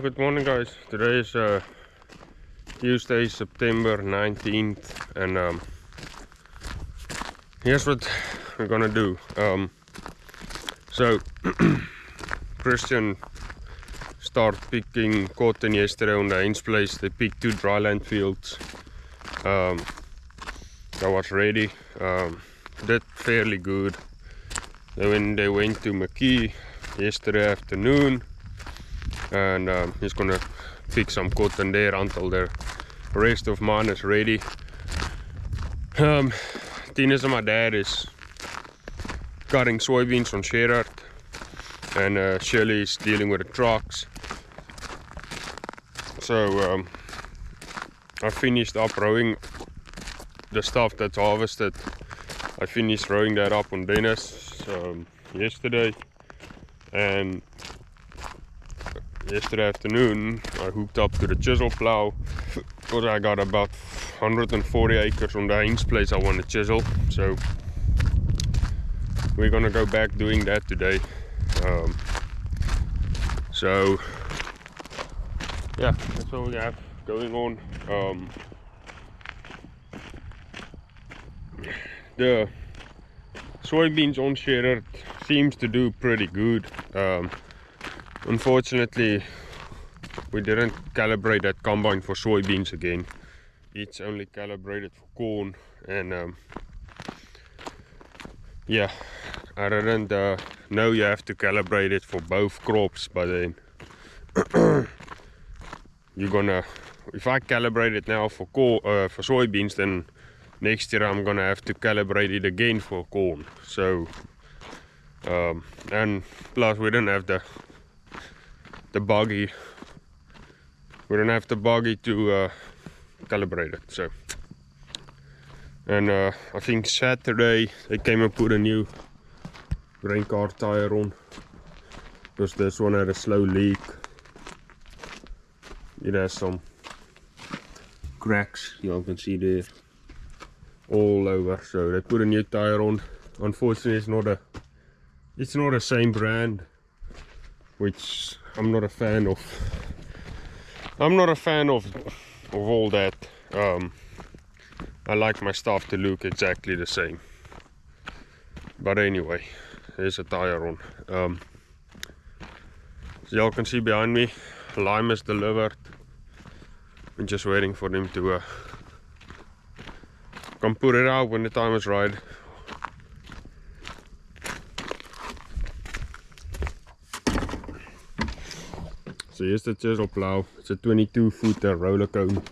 Good morning guys. Today is Tuesday, September 19th, and here's what we're gonna do. So Christian started picking cotton yesterday on the Heinz place. They picked 2 dryland fields. That was ready. Did fairly good. Then they went to McKee yesterday afternoon, and he's gonna pick some cotton there until the rest of mine is ready. Tina's and my dad is cutting soybeans on Sherrard, and Shirley is dealing with the trucks. So I finished up rowing the stuff that's harvested. I finished rowing that up on Dennis yesterday, and yesterday afternoon I hooked up to the chiselplow because I got about 140 acres on the Heinz place I want to chisel. So we're gonna go back doing that today. So yeah, that's what we have going on. The soybeans on Sherrard seems to do pretty good. Unfortunately, we didn't calibrate that combine for soybeans again. It's only calibrated for corn, and yeah, I didn't know you have to calibrate it for both crops, but then you're gonna, if I calibrate it now for soybeans, then next year I'm gonna have to calibrate it again for corn. So and plus we don't have the buggy. We don't have the buggy to calibrate it. So, and I think Saturday they came and put a new grain car tire on because this one had a slow leak. It has some cracks, you can see there all over. So they put a new tire on. Unfortunately, it's not the same brand, which I'm not a fan of. I'm not a fan of all that. I like my stuff to look exactly the same. But anyway, there's a tire on. So y'all can see behind me, lime is delivered. I'm just waiting for them to come put it out when the time is right. So here's the chiselplow. It's a 22-footer roller cone.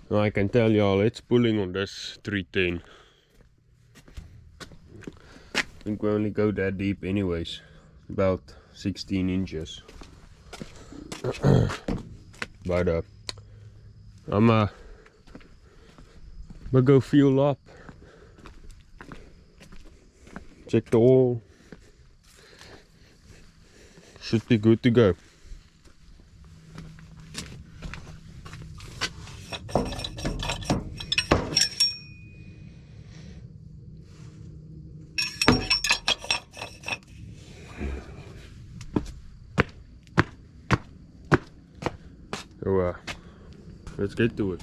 Now I can tell y'all it's pulling on this 310. I think we only go that deep anyways, about 16 inches. But I'm gonna go fuel up, check the oil. Should be good to go. So let's get to it.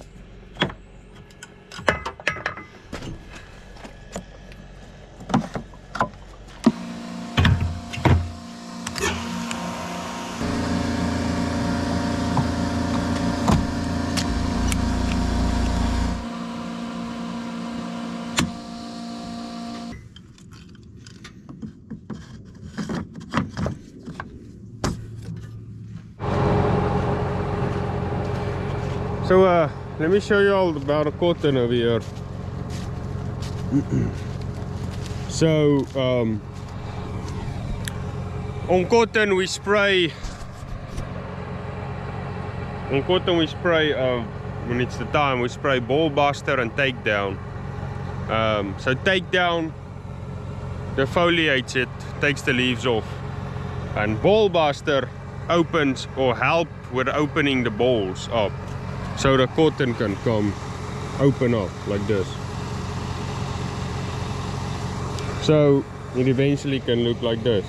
So let me show you all about the cotton over here. So on cotton we spray. When it's the time, we spray ball buster and takedown. So takedown defoliates it, takes the leaves off, and ball buster opens or help with opening the balls up, so the cotton can come open up like this. So it eventually can look like this.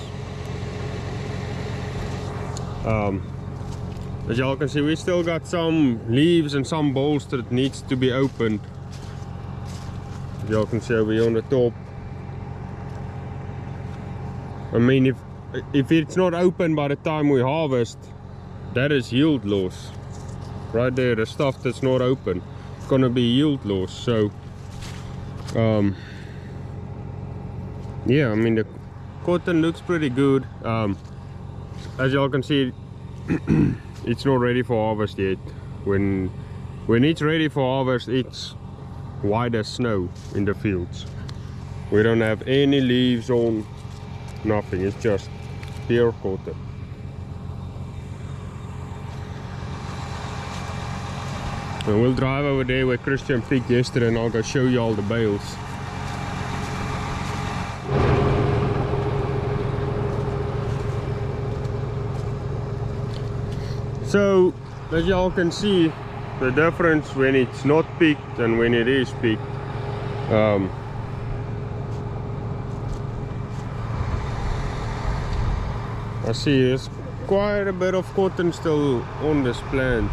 As y'all can see, we still got some leaves and some bolts that needs to be opened. Y'all can see over here on the top. I mean, if it's not open by the time we harvest, that is yield loss. Right there, the stuff that's not open, it's gonna be yield loss. So yeah, I mean the cotton looks pretty good. As y'all can see, it's not ready for harvest yet. When it's ready for harvest, it's white as snow in the fields. We don't have any leaves on, nothing. It's just pure cotton. And we'll drive over there where Christian picked yesterday, and I'll go show you all the bales. So, as y'all can see, the difference when it's not picked and when it is picked. I see there's quite a bit of cotton still on this plant.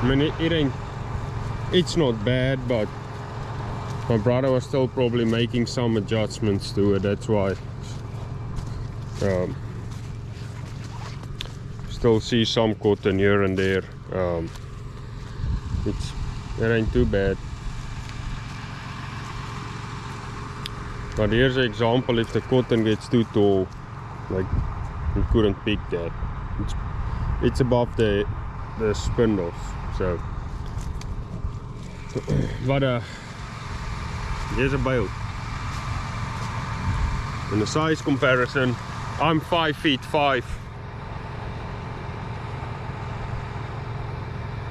I mean, it's not bad, but my brother was still probably making some adjustments to it. That's why. Still see some cotton here and there. It ain't too bad. But here's an example if the cotton gets too tall, like you couldn't pick that. It's above the spindles. So, but here's a bale. In the size comparison, I'm 5'5".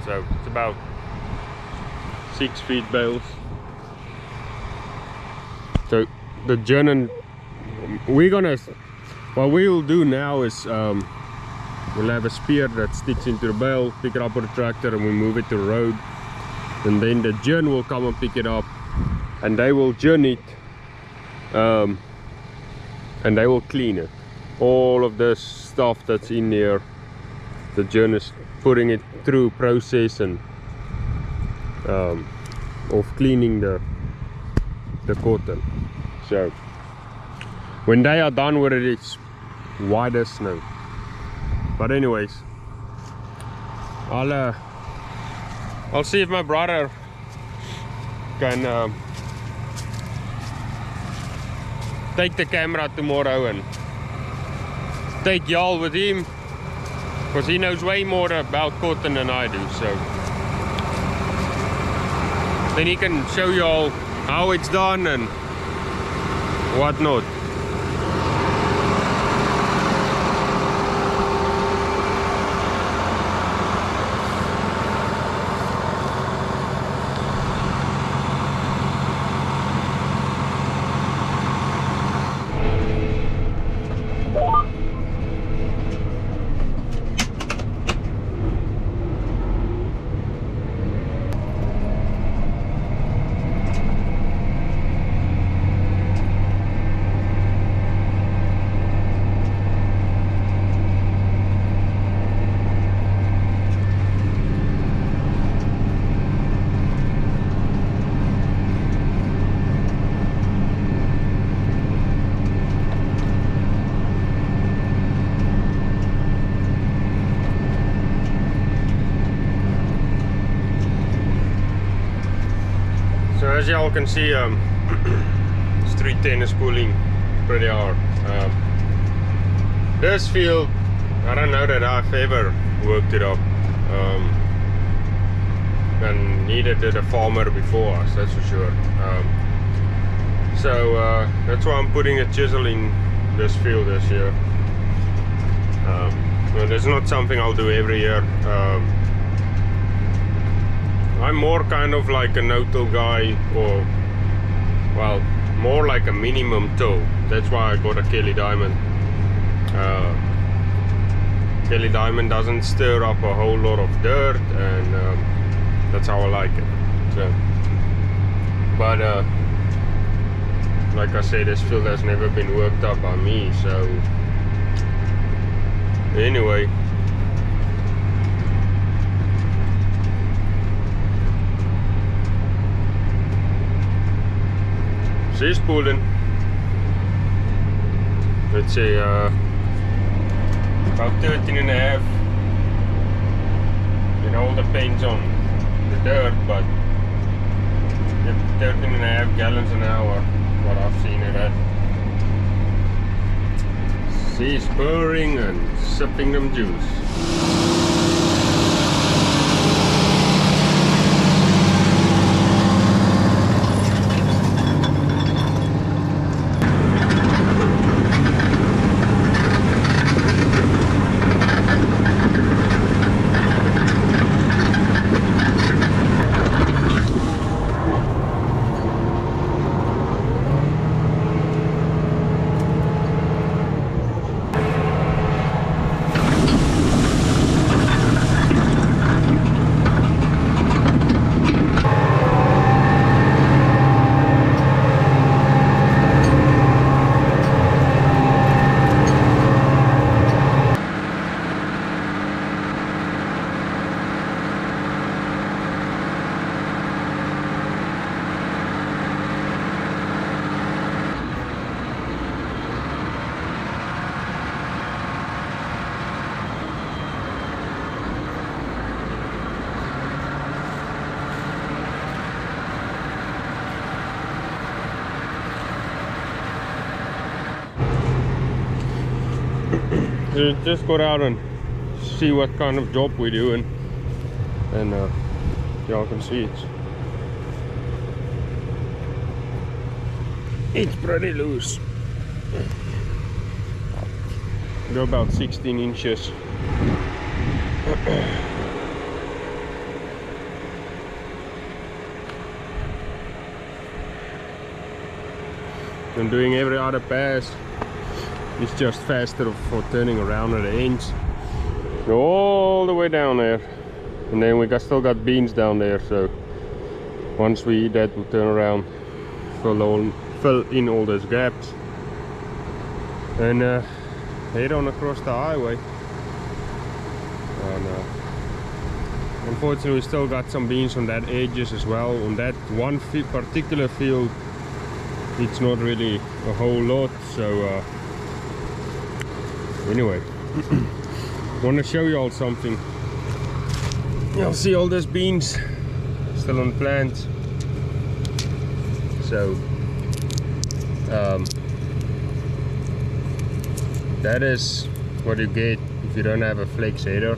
So it's about 6 feet bales. So the German, what we'll do now is we'll have a spear that sticks into the bale, pick it up with a tractor, and we move it to the road. And then the German will come and pick it up, and they will join it, and they will clean it. All of this stuff that's in there, the German is putting it through process and of cleaning the cotton. So when they are done with it, it's white as snow. But anyways, I'll see if my brother can take the camera tomorrow and take y'all with him, because he knows way more about cotton than I do. So then he can show you all how it's done and whatnot. As y'all can see, street 10 is pulling pretty hard. This field, I don't know that I've ever worked it up, and neither did a farmer before us, that's for sure. So that's why I'm putting a chisel in this field this year. Well, it's not something I'll do every year. I'm more kind of like a no-till guy, or well, more like a minimum till. That's why I got a Kelly Diamond. Kelly Diamond doesn't stir up a whole lot of dirt, and that's how I like it. So, but like I said, this field has never been worked up by me, so Anyway, she's pulling. Let's say about 13.5. It all depends on the dirt, but 13.5 gallons an hour, what I've seen it at. She's purring and sipping them juice. Just got out and see what kind of job we're doing, and y'all can see it's pretty loose. Go about 16 inches. I'm doing every other pass. It's just faster for turning around at the ends. Go all the way down there, and then we still got beans down there. So once we eat that, we'll turn around, fill in all those gaps, and head on across the highway. And unfortunately, we still got some beans on that edges as well. On that one particular field, it's not really a whole lot. So. Anyway, want to show you all something. You'll see all those beans still on plants. So that is what you get if you don't have a flex header,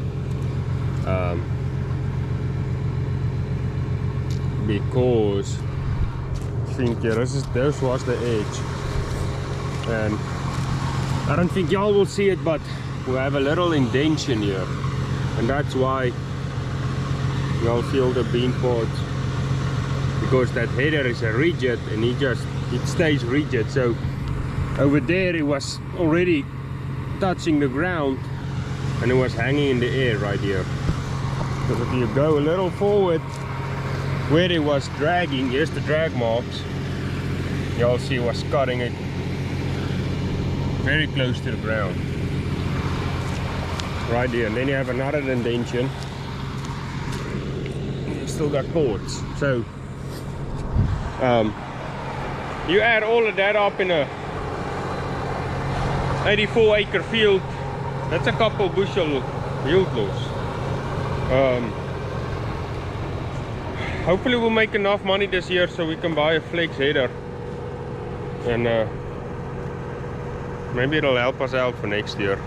because I think this was the edge, and I don't think y'all will see it, but we have a little indentation here, and that's why y'all feel the bean pods, because that header is a rigid, and it stays rigid. So over there it was already touching the ground, and it was hanging in the air right here. Because if you go a little forward where it was dragging, here's the drag marks, y'all see it was cutting it very close to the ground right there. And then you have another indentation, you still got boards. So you add all of that up in a 84-acre field, that's a couple bushel yield loss. Hopefully we'll make enough money this year so we can buy a flex header, and maybe it'll help us out for next year.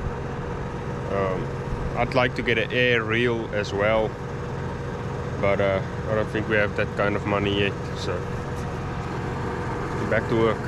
I'd like to get an air reel as well, but I don't think we have that kind of money yet. So back to work.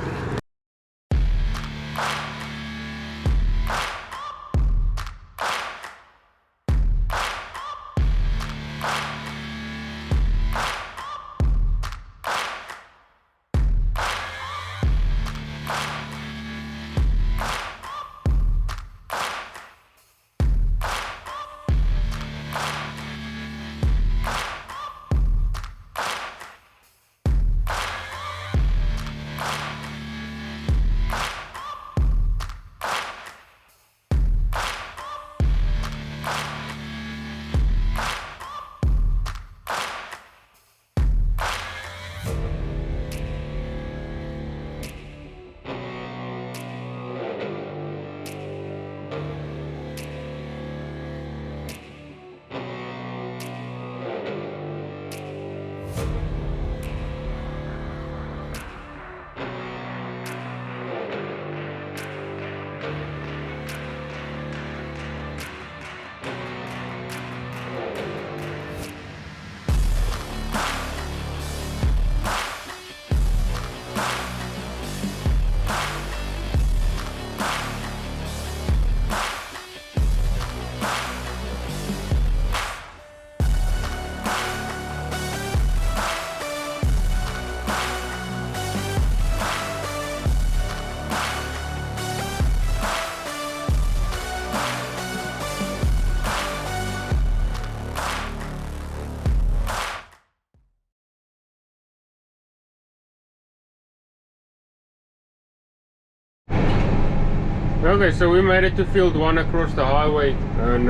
Okay, so we made it to field 1 across the highway, and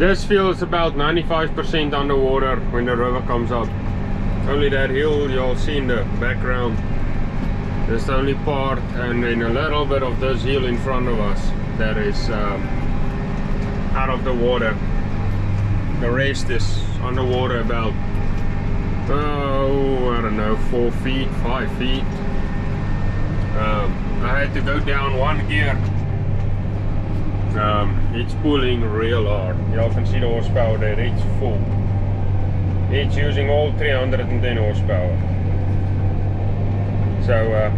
this field is about 95% underwater when the river comes up. Only that hill you'll see in the background. That's the only part, and then a little bit of this hill in front of us that is out of the water. The rest is underwater about, oh, I don't know, 4 feet, 5 feet. I had to go down 1 gear. It's pulling real hard. You can see the horsepower there, it's full. It's using all 310 horsepower. So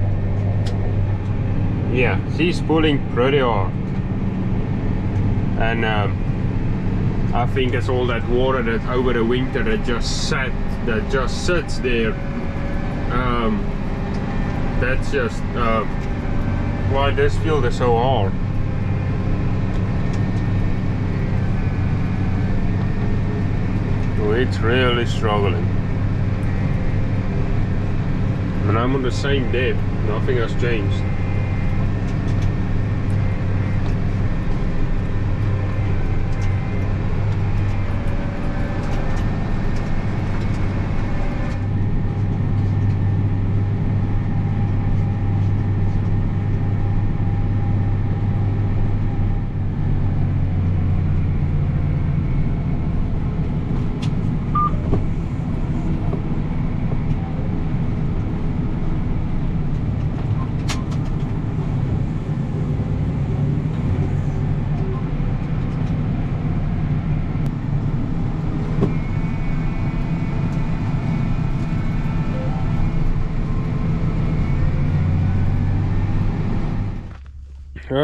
yeah, she's pulling pretty hard. And I think it's all that water that over the winter that just sits there. That's just why this field is so hard. So it's really struggling. And I'm on the same depth, nothing has changed.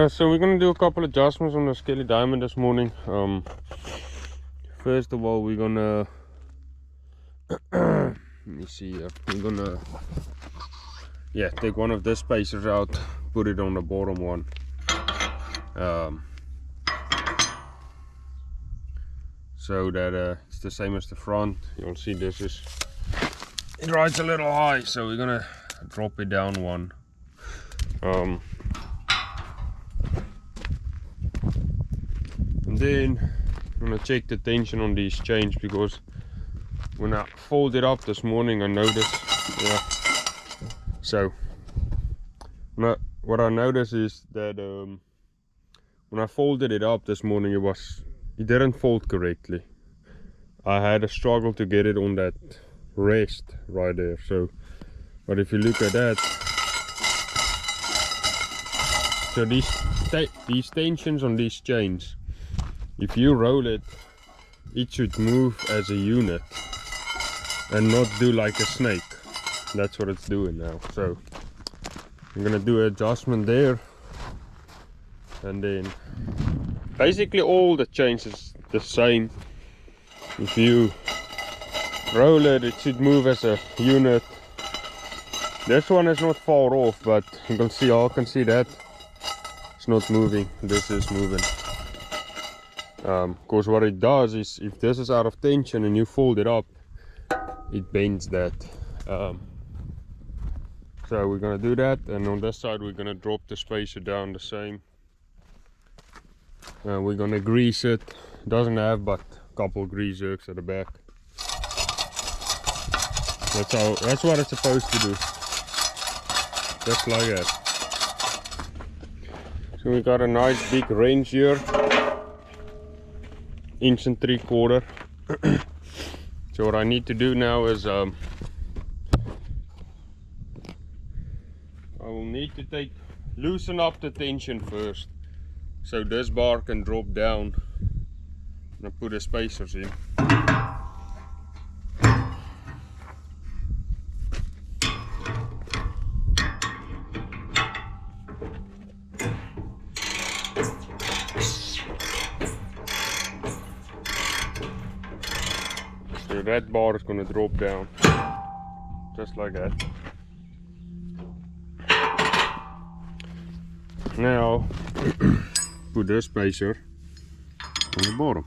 So we're gonna do a couple adjustments on the Skelly Diamond this morning. First of all, we're gonna let me see here. We're gonna take one of the spacers out, put it on the bottom one. So that it's the same as the front. You'll see it rides a little high, so we're gonna drop it down one. And then I'm gonna check the tension on these chains, because when I folded up this morning I noticed, so what I noticed is that when I folded it up this morning, it didn't fold correctly. I had a struggle to get it on that rest right there. So, but if you look at that, so these tensions on these chains, if you roll it, it should move as a unit and not do like a snake. That's what it's doing now. So I'm gonna do an adjustment there, and then basically all the chains is the same. If you roll it, it should move as a unit. This one is not far off, but you can see, I can see that it's not moving. This is moving. Because what it does is, if this is out of tension and you fold it up, it bends that. So we're gonna do that, and on this side we're gonna drop the spacer down the same. We're gonna grease it. Doesn't have but a couple grease zerks at the back. That's what it's supposed to do. Just like that. So we got a nice big range here. 1.75 inches. So what I need to do now is I will need to loosen up the tension first, so this bar can drop down, and I put the spacers in. So that bar is going to drop down, just like that. Now, put the spacer on the bottom.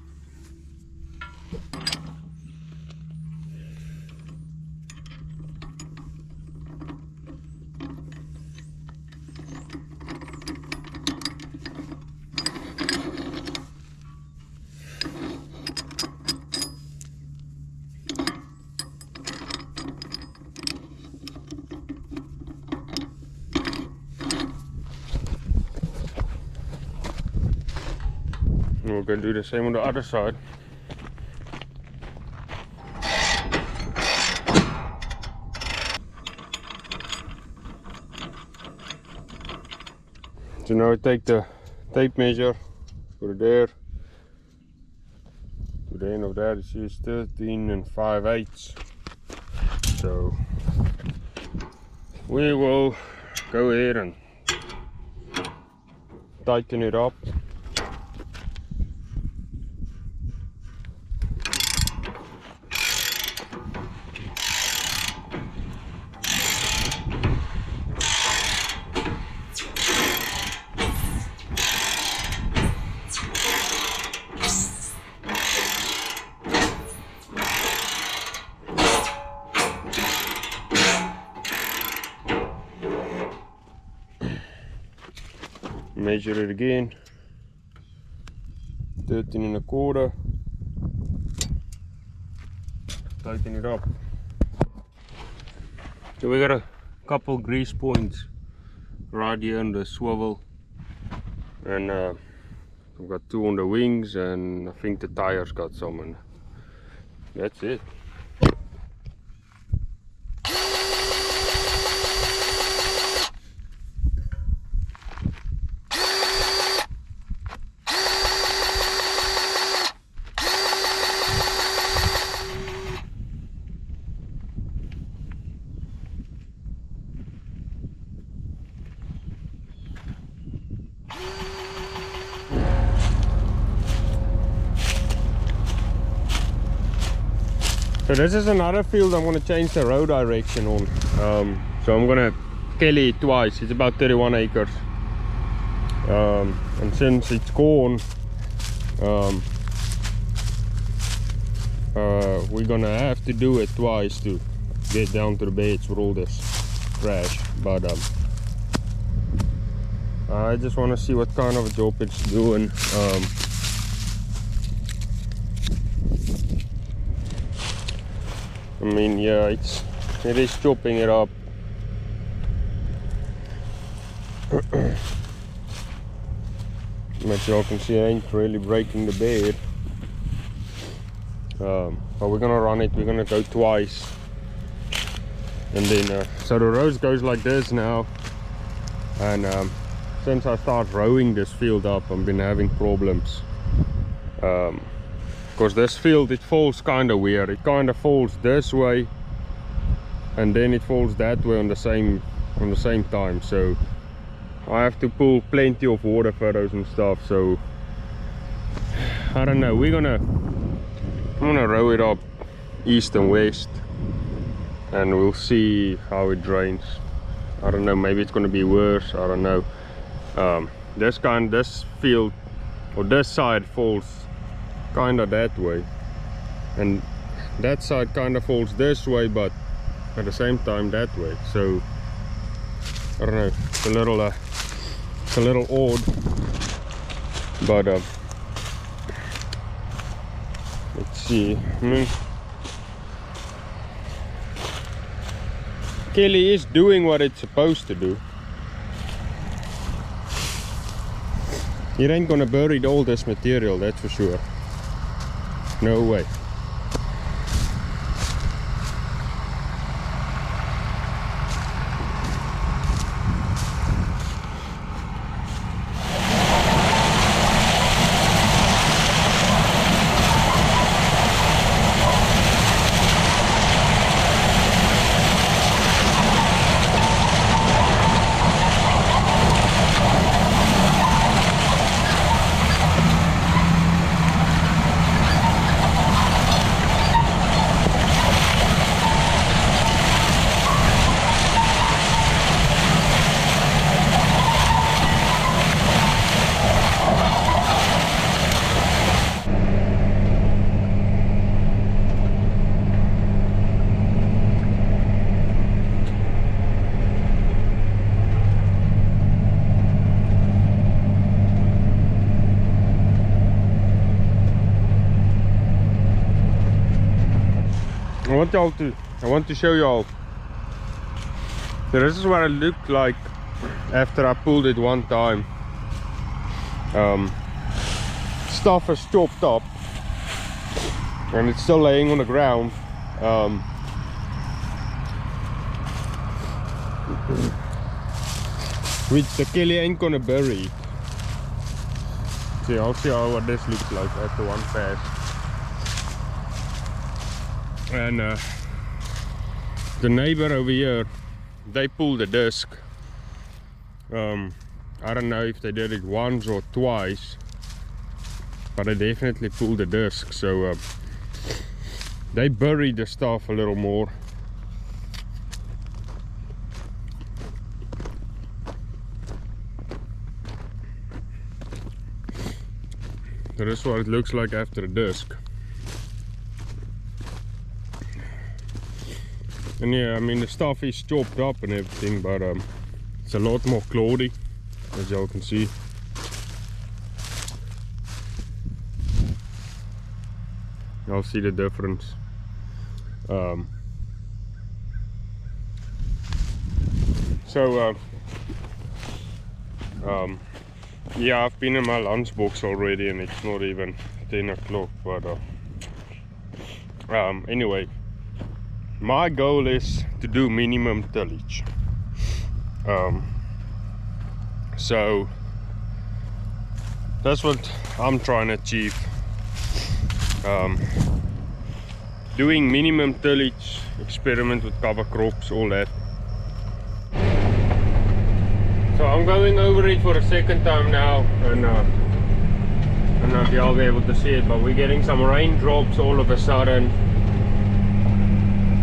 We're going to do the same on the other side. So now I take the tape measure, put it there. To the end of that, it is 13 5/8. So we will go ahead and tighten it up. Measure it again, 13 1/4, tighten it up. So we got a couple grease points right here on the swivel, and I've got 2 on the wings, and I think the tires got some, and that's it. So this is another field I'm going to change the row direction on. So I'm going to kelly it twice. It's about 31 acres. And since it's gone, we're going to have to do it twice to get down to the beds with all this trash. But I just want to see what kind of a job it's doing. I mean, yeah, it is chopping it up. But y'all can see I ain't really breaking the bed. But we're gonna run it, we're gonna go twice. And then, so the rows goes like this now. And since I started rowing this field up, I've been having problems. Because this field, it falls kind of weird. It kind of falls this way, and then it falls that way on the same time. So I have to pull plenty of water furrows and stuff. So I don't know. I'm gonna row it up east and west, and we'll see how it drains. I don't know. Maybe it's gonna be worse. I don't know. This field or this side falls kind of that way, and that side kind of falls this way, but at the same time that way. So I don't know, it's a little odd, but let's see. Kelly is doing what it's supposed to do. It ain't gonna bury all this material, that's for sure. No way. I want to show y'all. So this is what it looked like after I pulled it one time. stuff is chopped up and it's still laying on the ground. Which the Kelly ain't gonna bury. See, I'll see what this looks like after one pass. And the neighbor over here, they pulled the disc. I don't know if they did it once or twice, but they definitely pulled the disc. So they buried the stuff a little more. So that's what it looks like after the disc. And yeah, I mean the stuff is chopped up and everything, but it's a lot more cloudy, as y'all can see. Y'all see the difference. Yeah, I've been in my lunchbox already and it's not even 10 o'clock, but anyway, my goal is to do minimum tillage. So that's what I'm trying to achieve. Doing minimum tillage, experiment with cover crops, all that. So I'm going over it for a second time now, and I don't know if y'all be able to see it, but we're getting some raindrops all of a sudden.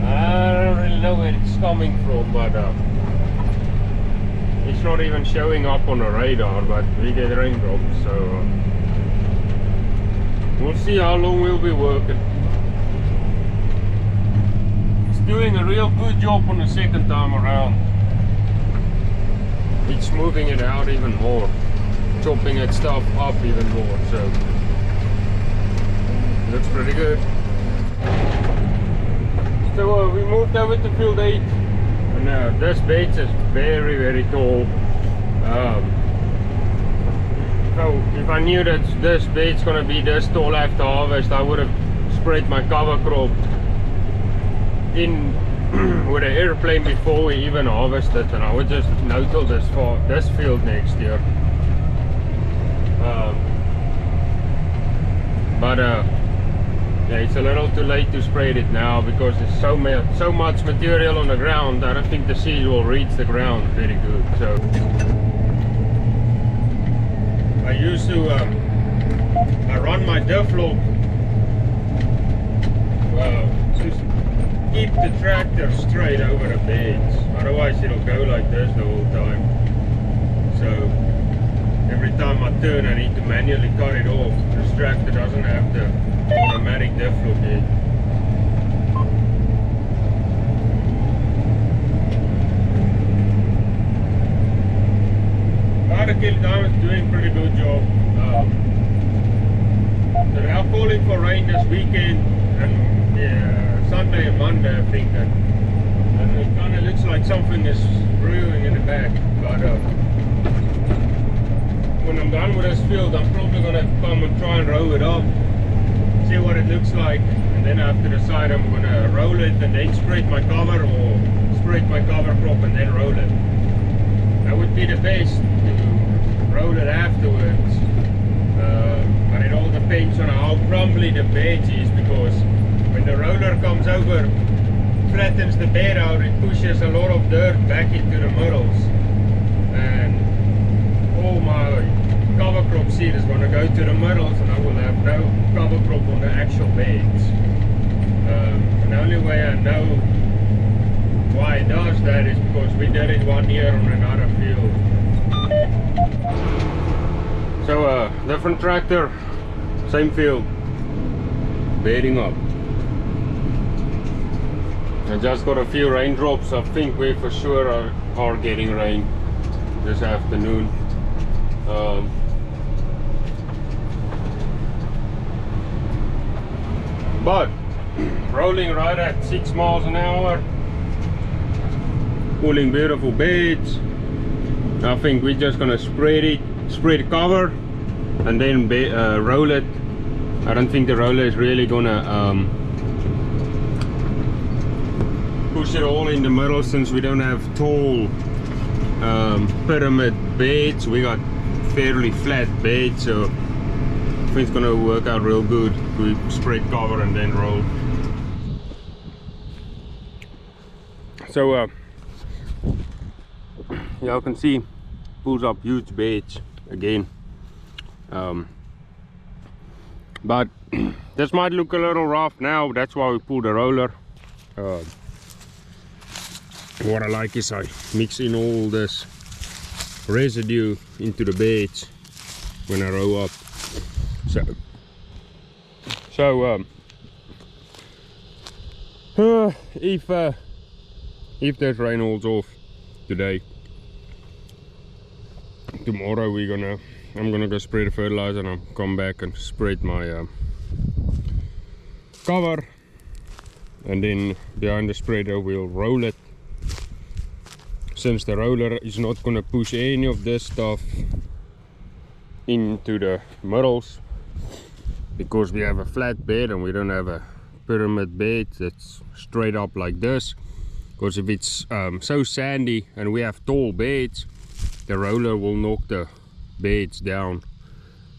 I don't really know where it's coming from, but it's not even showing up on the radar, but we get raindrops, so we'll see how long we'll be working. It's doing a real good job on the second time around. It's smoothing it out even more, chopping that stuff up even more, so looks pretty good. So we moved over to field 8, and this bed is very, very tall. So if I knew that this bed's gonna be this tall after harvest, I would have sprayed my cover crop in with an airplane before we even harvested, and I would just no-till this field next year. Yeah, it's a little too late to spray it now because there's so much material on the ground. I don't think the seed will reach the ground very good. So I used to I run my diff log to keep the tractor straight over the beds, otherwise it'll go like this the whole time. So every time I turn I need to manually cut it off. This tractor doesn't have the automatic diff log yet. Tillage is doing a pretty good job. So they are calling for rain this weekend, and yeah, Sunday and Monday I think, and it kind of looks like something is brewing in the back. But when I'm done with this field, I'm probably gonna come and try and roll it up, see what it looks like, and then I have to decide I'm gonna roll it and then spray my cover, or spray my cover crop and then roll it. That would be the best, to roll it afterwards. But it all depends on how crumbly the bed is, because when the roller comes over, flattens the bed out, it pushes a lot of dirt back into the middles, and all my cover crop seed is going to go to the middles, and I will have no cover crop on the actual beds. And the only way I know why it does that is because we did it one year on another field. So different tractor, same field, bedding up. I just got a few raindrops. I think we for sure are getting rain this afternoon. But rolling right at 6 miles an hour, pulling beautiful beds. I think we're just gonna spray the cover and then roll it. I don't think the roller is really gonna push it all in the middle, since we don't have tall pyramid beds. We got fairly flat beds, so I think it's gonna work out real good. We spread cover and then roll. So y'all can see, pulls up huge beds again. But this might look a little rough now, that's why we pull the roller. What I like is I mix in all this residue into the beds when I row up. If this rain holds off today, tomorrow I'm gonna go spray the fertilizer, and I'll come back and spread my cover, and then behind the spreader we'll roll it. Since the roller is not gonna push any of this stuff into the middles, because we have a flat bed and we don't have a pyramid bed that's straight up like this. Because if it's so sandy and we have tall beds, the roller will knock the beds down,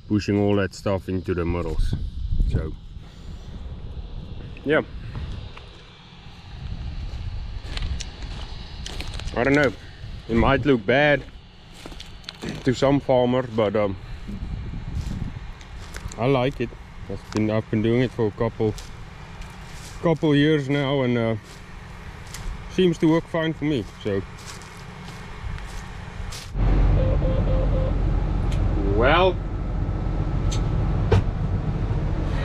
pushing all that stuff into the middles. So yeah, I don't know, it might look bad to some farmers, but I like it. I've been doing it for a couple years now, and seems to work fine for me. So well,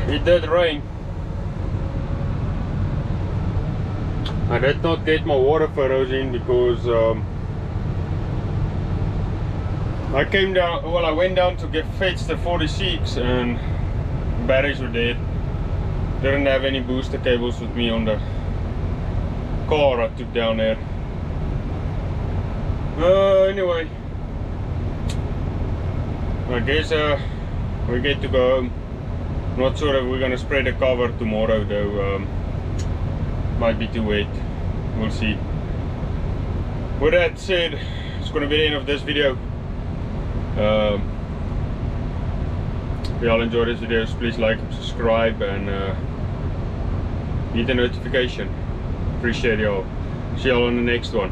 it did rain. I did not get my water furrows in because I came down, well, I went down to fetch the 46 and batteries were dead. Didn't have any booster cables with me on the car I took down there. Anyway, I guess we get to go home. Not sure if we're gonna spray the cover tomorrow though. Might be too wet, we'll see. With that said, it's gonna be the end of this video. If y'all enjoy this videos, please like and subscribe, and hit the notification. Appreciate y'all. See y'all on the next one.